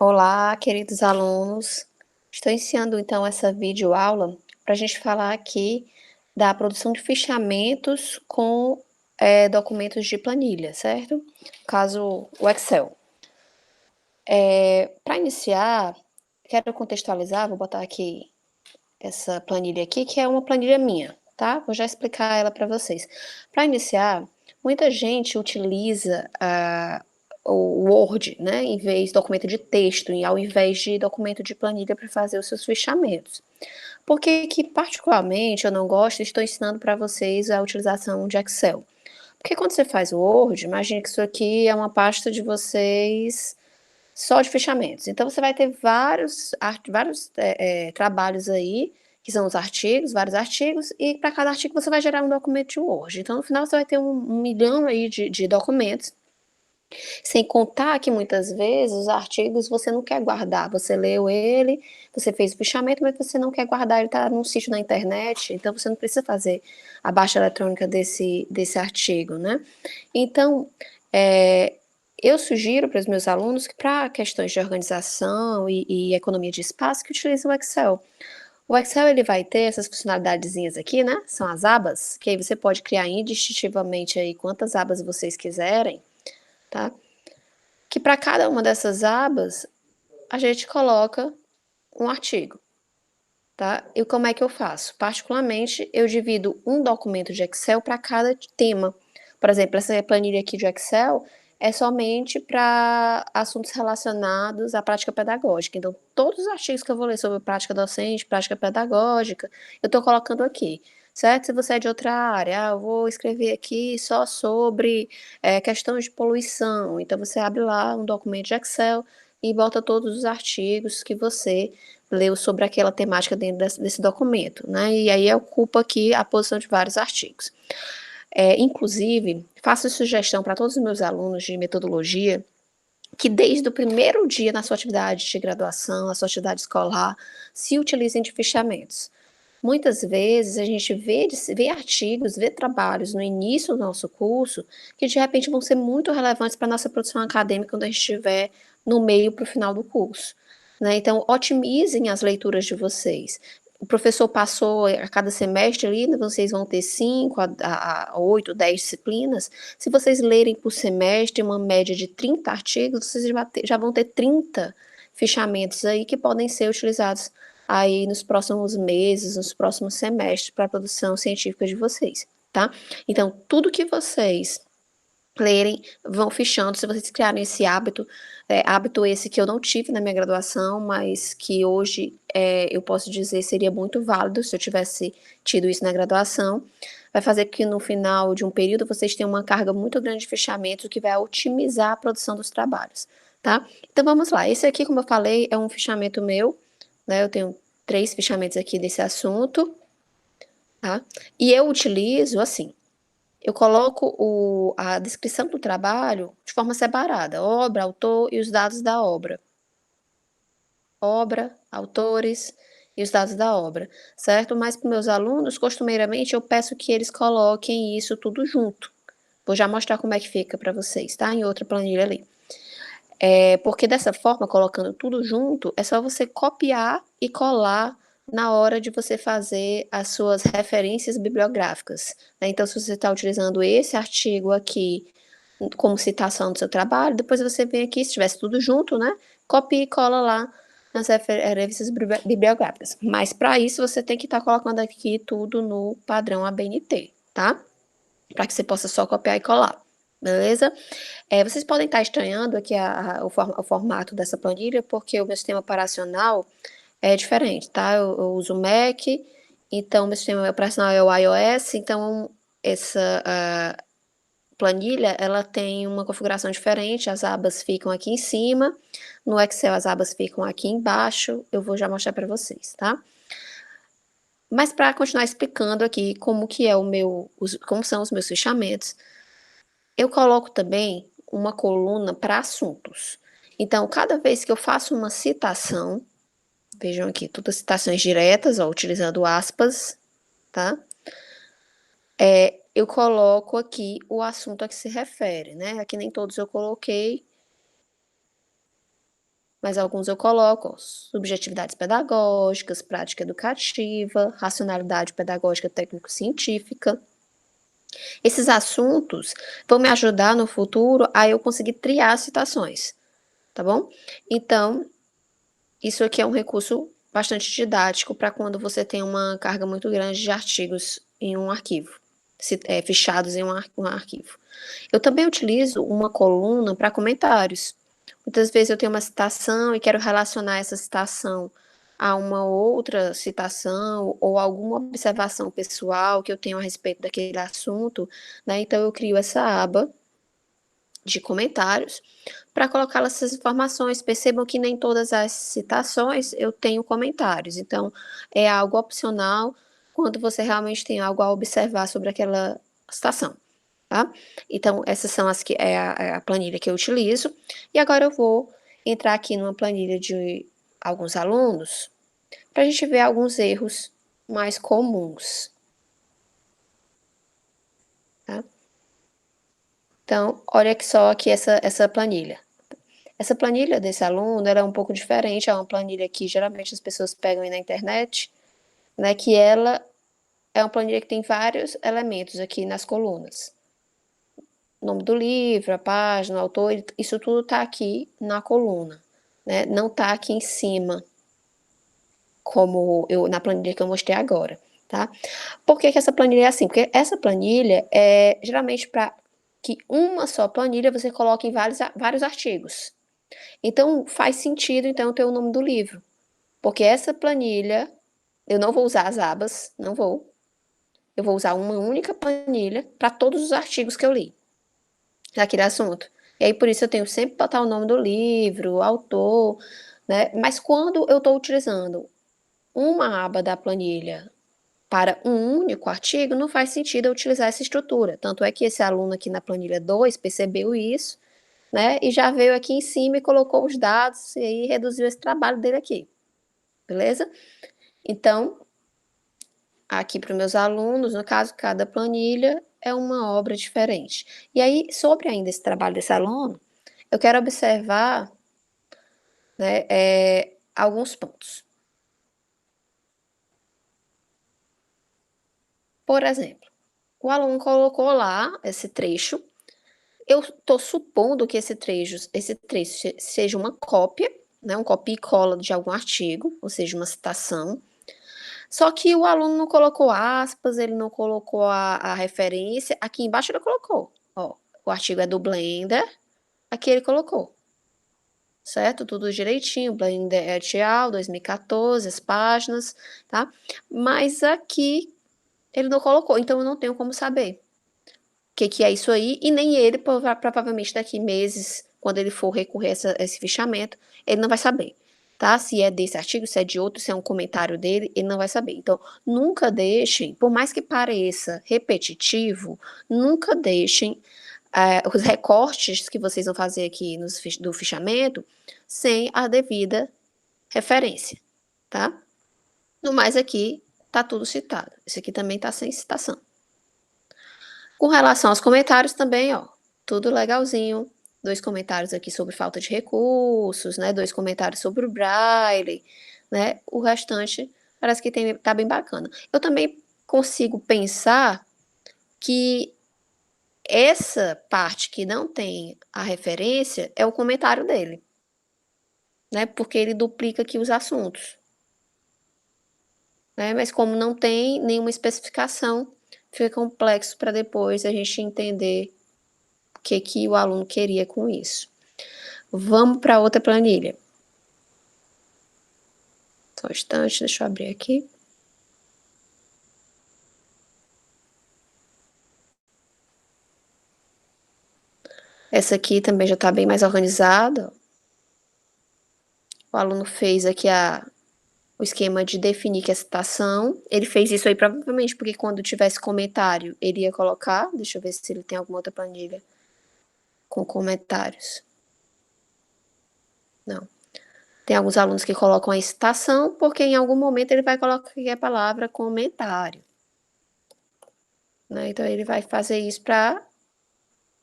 Olá, queridos alunos. Estou iniciando então essa videoaula para a gente falar aqui da produção de fichamentos com documentos de planilha, certo? No caso, o Excel. Para iniciar, quero contextualizar, vou botar aqui essa planilha aqui, que é uma planilha minha, tá? Vou já explicar ela para vocês. Para iniciar, muita gente utiliza o Word, né, em vez de documento de texto, ao invés de documento de planilha para fazer os seus fichamentos. Por que que, particularmente, eu não gosto e estou ensinando para vocês a utilização de Excel? Porque quando você faz o Word, imagine que isso aqui é uma pasta de vocês só de fechamentos. Então você vai ter vários trabalhos aí, que são os artigos, vários artigos, e para cada artigo você vai gerar um documento de Word. Então no final você vai ter um milhão aí de documentos, sem contar que muitas vezes os artigos você não quer guardar, você leu ele, você fez o fichamento, mas você não quer guardar, ele está num sítio na internet, então você não precisa fazer a baixa eletrônica desse artigo, né? Então, eu sugiro para os meus alunos que, para questões de organização e economia de espaço, que utilizem o Excel. O Excel ele vai ter essas funcionalidadezinhas aqui, né? São as abas, que aí você pode criar indistintivamente aí quantas abas vocês quiserem, tá? Que para cada uma dessas abas a gente coloca um artigo, tá? E como é que eu faço? Particularmente, eu divido um documento de Excel para cada tema. Por exemplo, essa planilha aqui de Excel é somente para assuntos relacionados à prática pedagógica. Então, todos os artigos que eu vou ler sobre prática docente, prática pedagógica, eu estou colocando aqui, certo? Se você é de outra área, eu vou escrever aqui só sobre questões de poluição. Então, você abre lá um documento de Excel e bota todos os artigos que você leu sobre aquela temática dentro desse documento, né? E aí ocupa aqui a posição de vários artigos. Inclusive, faço sugestão para todos os meus alunos de metodologia que desde o primeiro dia na sua atividade de graduação, na sua atividade escolar, se utilizem de fichamentos. Muitas vezes a gente vê artigos, vê trabalhos no início do nosso curso que de repente vão ser muito relevantes para a nossa produção acadêmica quando a gente estiver no meio para o final do curso, né? Então, otimizem as leituras de vocês. O professor passou a cada semestre ali, vocês vão ter 5 a 8, 10 disciplinas. Se vocês lerem por semestre uma média de 30 artigos, vocês já vão ter 30 fichamentos aí que podem ser utilizados aí nos próximos meses, nos próximos semestres para a produção científica de vocês, tá? Então, tudo que vocês lerem, vão fichando, se vocês criarem esse hábito esse que eu não tive na minha graduação, mas que hoje eu posso dizer seria muito válido se eu tivesse tido isso na graduação, vai fazer que no final de um período vocês tenham uma carga muito grande de fechamento que vai otimizar a produção dos trabalhos, tá? Então vamos lá, esse aqui, como eu falei, é um fichamento meu, né? Eu tenho 3 fichamentos aqui desse assunto, tá? E eu utilizo assim, eu coloco a descrição do trabalho de forma separada, obra, autor e os dados da obra. Obra, autores e os dados da obra, certo? Mas para meus alunos, costumeiramente, eu peço que eles coloquem isso tudo junto. Vou já mostrar como é que fica para vocês, tá? Em outra planilha ali. Porque dessa forma, colocando tudo junto, é só você copiar e colar na hora de você fazer as suas referências bibliográficas, né? Então, se você está utilizando esse artigo aqui como citação do seu trabalho, depois você vem aqui, se tivesse tudo junto, né? Copia e cola lá nas referências bibliográficas. Mas para isso você tem que estar colocando aqui tudo no padrão ABNT, tá? Para que você possa só copiar e colar, beleza? Vocês podem estar estranhando aqui o formato dessa planilha, porque o meu sistema operacional é diferente, tá? Eu uso o Mac, então meu sistema operacional é o iOS, então essa planilha, ela tem uma configuração diferente, as abas ficam aqui em cima, no Excel as abas ficam aqui embaixo, eu vou já mostrar para vocês, tá? Mas para continuar explicando aqui como que é como são os meus fichamentos, eu coloco também uma coluna para assuntos. Então, cada vez que eu faço uma citação, vejam aqui, todas citações diretas, ó, utilizando aspas, tá? Eu coloco aqui o assunto a que se refere, né? Aqui nem todos eu coloquei, mas alguns eu coloco subjetividades pedagógicas, prática educativa, racionalidade pedagógica técnico-científica. Esses assuntos vão me ajudar no futuro a eu conseguir triar citações, tá bom? Então, isso aqui é um recurso bastante didático para quando você tem uma carga muito grande de artigos em um arquivo, fichados em um arquivo. Eu também utilizo uma coluna para comentários. Muitas vezes eu tenho uma citação e quero relacionar essa citação a uma outra citação ou alguma observação pessoal que eu tenho a respeito daquele assunto, né? Então eu crio essa aba de comentários para colocar essas informações. Percebam que nem todas as citações eu tenho comentários, então é algo opcional quando você realmente tem algo a observar sobre aquela citação, tá? Então essas são as que é a planilha que eu utilizo. E agora eu vou entrar aqui numa planilha de alguns alunos para a gente ver alguns erros mais comuns, tá? Então, olha que só aqui essa planilha. Essa planilha desse aluno, ela é um pouco diferente, é uma planilha que geralmente as pessoas pegam aí na internet, né, que ela é uma planilha que tem vários elementos aqui nas colunas. O nome do livro, a página, o autor, isso tudo está aqui na coluna, né, não está aqui em cima, como na planilha que eu mostrei agora, tá? Por que essa planilha é assim? Porque essa planilha é geralmente para que uma só planilha você coloque em vários artigos. Então, faz sentido, então, ter o nome do livro, porque essa planilha, eu não vou usar as abas, não vou. Eu vou usar uma única planilha para todos os artigos que eu li daquele assunto. E aí, por isso, eu tenho sempre que botar o nome do livro, o autor, né? Mas quando eu estou utilizando uma aba da planilha para um único artigo, não faz sentido eu utilizar essa estrutura. Tanto é que esse aluno aqui na planilha 2 percebeu isso, né? E já veio aqui em cima e colocou os dados e aí reduziu esse trabalho dele aqui. Beleza? Então, aqui para os meus alunos, no caso, cada planilha é uma obra diferente. E aí, sobre ainda esse trabalho desse aluno, eu quero observar, né, alguns pontos. Por exemplo, o aluno colocou lá esse trecho. Eu estou supondo que esse trecho seja uma cópia, né, um copia e cola de algum artigo, ou seja, uma citação. Só que o aluno não colocou aspas, ele não colocou a referência. Aqui embaixo ele colocou, ó, o artigo é do Blender, aqui ele colocou, certo? Tudo direitinho, Blender et al, 2014, as páginas, tá? Mas aqui ele não colocou, então eu não tenho como saber o que é isso aí, e nem ele, provavelmente daqui meses, quando ele for recorrer a esse fichamento, ele não vai saber, tá? Se é desse artigo, se é de outro, se é um comentário dele, ele não vai saber. Então, nunca deixem, por mais que pareça repetitivo, nunca deixem os recortes que vocês vão fazer aqui do fichamento sem a devida referência, tá? No mais aqui, tá tudo citado. Esse aqui também tá sem citação. Com relação aos comentários também, ó, tudo legalzinho. 2 comentários aqui sobre falta de recursos, né, 2 comentários sobre o Braille, né, o restante parece que tá bem bacana. Eu também consigo pensar que essa parte que não tem a referência é o comentário dele, né, porque ele duplica aqui os assuntos. Né, mas como não tem nenhuma especificação, fica complexo para depois a gente entender o que o aluno queria com isso. Vamos para outra planilha. Só um instante, deixa eu abrir aqui. Essa aqui também já está bem mais organizada. O aluno fez aqui o esquema de definir que é citação. Ele fez isso aí provavelmente porque quando tivesse comentário, ele ia colocar. Deixa eu ver se ele tem alguma outra planilha com comentários. Não. Tem alguns alunos que colocam a citação, porque em algum momento ele vai colocar aqui a palavra comentário. Né? Então, ele vai fazer isso para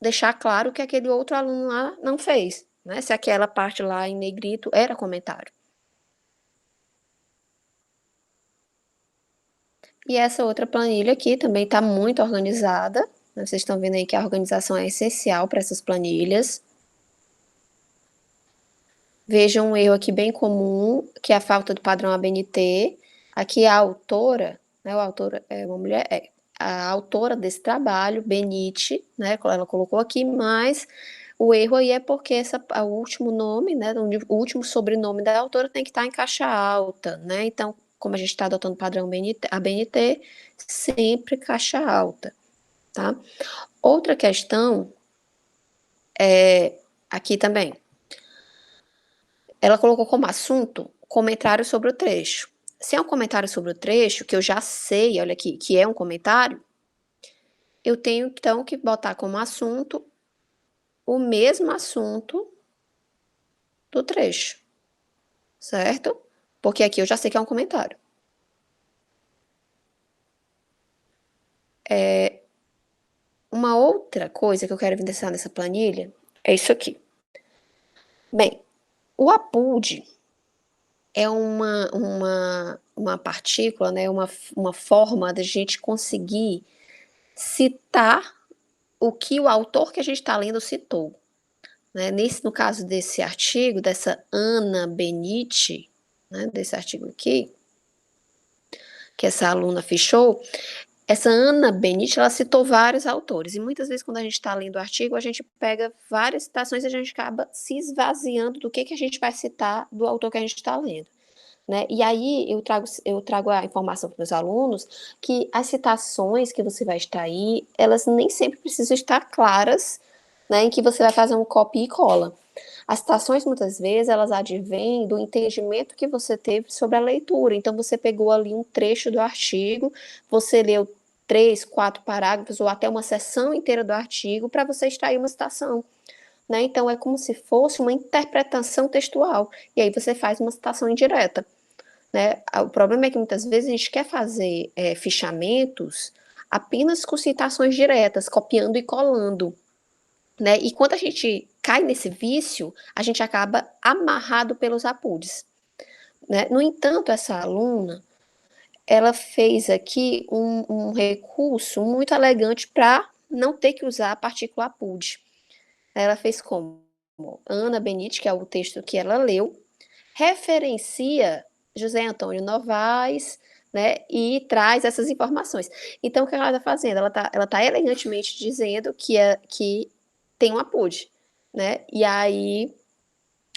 deixar claro que aquele outro aluno lá não fez. né, se aquela parte lá em negrito era comentário. E essa outra planilha aqui também está muito organizada, né, vocês estão vendo aí que a organização é essencial para essas planilhas. Vejam um erro aqui bem comum, que é a falta do padrão ABNT. Aqui a autora, né, a autora é uma mulher, a autora desse trabalho, Benite, né, ela colocou aqui, mas o erro aí é porque o último nome, né, o último sobrenome da autora tem que estar em caixa alta, né, então, como a gente está adotando o padrão ABNT, sempre caixa alta, tá? Outra questão é aqui também. Ela colocou como assunto comentário sobre o trecho. Se é um comentário sobre o trecho, que eu já sei, olha aqui, que é um comentário, eu tenho então que botar como assunto o mesmo assunto do trecho, certo? Porque aqui eu já sei que é um comentário. Uma outra coisa que eu quero evidenciar nessa planilha é isso aqui. Bem, o APUD é uma partícula, né, uma forma da gente conseguir citar o que o autor que a gente está lendo citou. Né? No caso desse artigo, dessa Ana Benite, né, desse artigo aqui, que essa aluna fechou, essa Ana Benite, ela citou vários autores, e muitas vezes quando a gente está lendo o artigo, a gente pega várias citações e a gente acaba se esvaziando do que a gente vai citar do autor que a gente está lendo. Né? E aí eu trago a informação para os alunos que as citações que você vai extrair, elas nem sempre precisam estar claras, né, em que você vai fazer um copia e cola. As citações, muitas vezes, elas advêm do entendimento que você teve sobre a leitura. Então, você pegou ali um trecho do artigo, você leu 3, 4 parágrafos ou até uma seção inteira do artigo para você extrair uma citação. Né? Então, é como se fosse uma interpretação textual. E aí você faz uma citação indireta. Né? O problema é que muitas vezes a gente quer fazer fichamentos apenas com citações diretas, copiando e colando. Né? E quando a gente cai nesse vício, a gente acaba amarrado pelos APUDs. Né? No entanto, essa aluna, ela fez aqui um recurso muito elegante para não ter que usar a partícula APUD. Ela fez como? Ana Benite, que é o texto que ela leu, referencia José Antônio Novaes, né, e traz essas informações. Então, o que ela está fazendo? Ela tá elegantemente dizendo que tem um APUD, né, e aí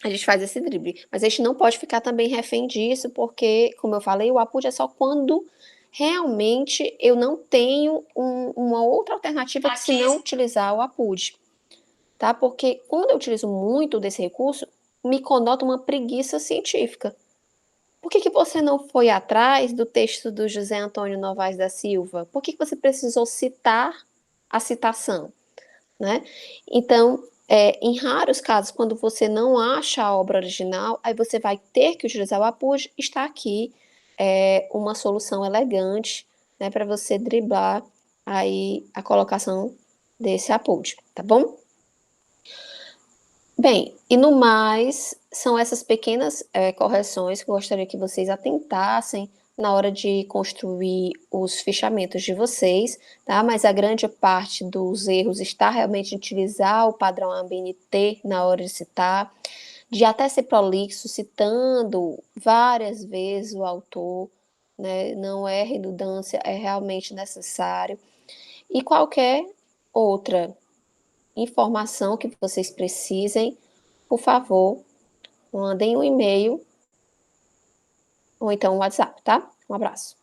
a gente faz esse drible. Mas a gente não pode ficar também refém disso, porque, como eu falei, o APUD é só quando realmente eu não tenho uma outra alternativa que se não utilizar o APUD. Tá? Porque quando eu utilizo muito desse recurso, me conota uma preguiça científica. Por que você não foi atrás do texto do José Antônio Novaes da Silva? Por que você precisou citar a citação? Né? Então, em raros casos, quando você não acha a obra original, aí você vai ter que utilizar o APUD, está aqui uma solução elegante, né, para você driblar aí a colocação desse APUD, tá bom? Bem, e no mais, são essas pequenas correções que eu gostaria que vocês atentassem na hora de construir os fichamentos de vocês, tá? Mas a grande parte dos erros está realmente em utilizar o padrão ABNT na hora de citar, de até ser prolixo, citando várias vezes o autor, né? Não é redundância, é realmente necessário. E qualquer outra informação que vocês precisem, por favor, mandem um e-mail ou então um WhatsApp, tá? Um abraço.